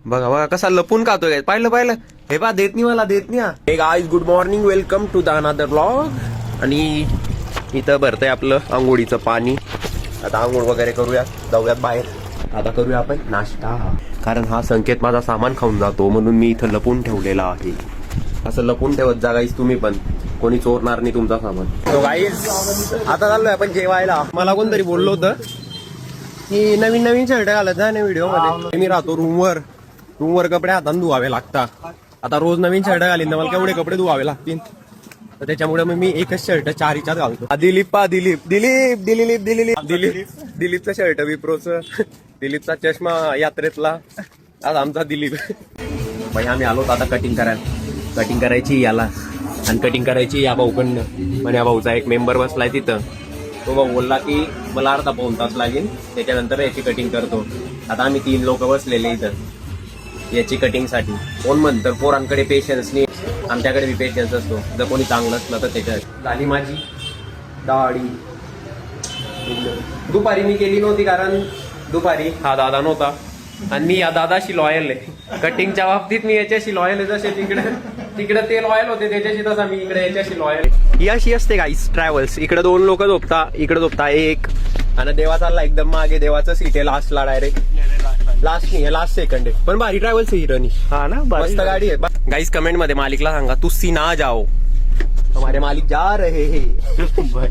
बघा बघा कसा लपून खातोय guys. पाहिलं हे पा देत नाही मला देत नाही. Hey guys good morning welcome to the another blog. आणि इथं भरतंय आपलं आंघोळीचं पाणी. आता आंघोळ वगैरे करूया जाऊयात बाहेर. आता करूया आपण नाश्ता कारण हा संकेत माझा सामान खाऊन जातो म्हणून मी इथं लपून ठेवलेला आहे. असं लपून ठेवत जा गाईज तुम्ही पण कोणी चोरणार नाही तुमचा सामान. तो गाईज आता चाललोय आपण जेवायला. मला कोणतरी बोललो होतं की नवीन शर्ट घालत जा ना व्हिडिओ मध्ये. मी राहतो रूमवर कपडे हाताने धुवावे लागतात. आता रोज नवीन शर्ट घालीन तर मला केवढे कपडे धुवावे लागतील तर त्याच्यामुळे मी एकच शर्ट 4 ह्याच्यात घालतो. दिलीपचं शर्ट विप्रोचं. दिलीपचा चष्मा यात्रेतला. आज आमचा दिलीप. भाई आम्ही आलो आता कटिंग करायची याला आणि कटिंग करायची या भाऊकडनं. पण या भाऊचा एक मेंबर बसलाय तिथं. तो भाऊ बोलला की मला अर्धा पाऊण तास लागेल त्याच्यानंतर याची कटिंग करतो. आता आम्ही 3 लोक बसलेले इथं याची कटिंगसाठी. कोण म्हणतं पोरांकडे पेशन्स नाही आमच्याकडे बी पेशन्स असतो. जर कोणी चांगलं असलं तर त्याच्यात झाली माझी दाढी. दुपारी मी केली नव्हती कारण दुपारी हा दादा नव्हता आणि मी या दादाशी लॉयल आहे. कटिंगच्या बाबतीत मी याच्याशी लॉयल आहे. जसे तिकडे ते लॉयल होते त्याच्याशी तसा मी इकडे याच्याशी लॉयल. ही अशी असते गाईस ट्रॅव्हल्स. इकडे 2 लोक झोपता इकडे झोपता एक आणि देवा चालला एकदम मागे. देवाचं सीट आहे लास्टला डायरेक्ट. लास्ट नाही आहे लास्ट सेकंड आहे पण भारी ट्रॅव्हल्स आहे रनी. हा ना मस्त गाडी आहे. गाईस कमेंट मध्ये मालिकला सांगा तू सीना जाओ हमारे मालिक जा रहे हे.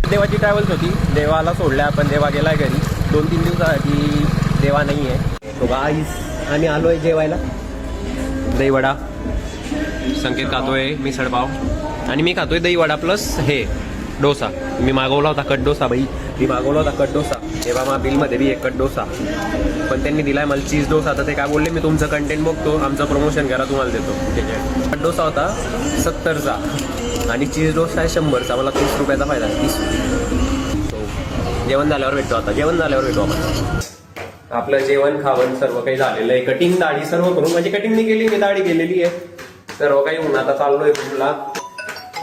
देवाची ट्रॅव्हल्स होती. देवाला सोडल्या आपण. देवा गेलाय घरी 2-3 दिवसासाठी. देवा नाहीये. तो गाईस आम्ही आलोय जेवायला. दही वडा संकेत खातोय मिसळपाव आणि मी खातोय दही वडा प्लस हे डोसा. मी मागवला होता कट डोसा. भाई मी मागवला होता कट डोसा. तेव्हा मग बिलमध्ये बी एक कट डोसा पण त्यांनी दिलाय मला चीज डोसा. तर ते काय बोलले मी तुमचं कंटेंट बघतो आमचं प्रमोशन करा तुम्हाला देतो. कट डोसा होता 70चा आणि चीज डोसा आहे 100चा. मला 30 रुपयाचा फायदा. 30. जेवण झाल्यावर भेटतो आपण. आपलं जेवण खावण सर्व काही झालेलं आहे. कटिंग दाढी सर्व करून म्हणजे कटिंग नाही केली मी दाढी केलेली आहे. सर्व काही होऊन आता चाललोय तुम्हाला.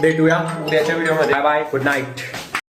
भेटूया उद्याच्या व्हिडिओमध्ये. Bye bye good night.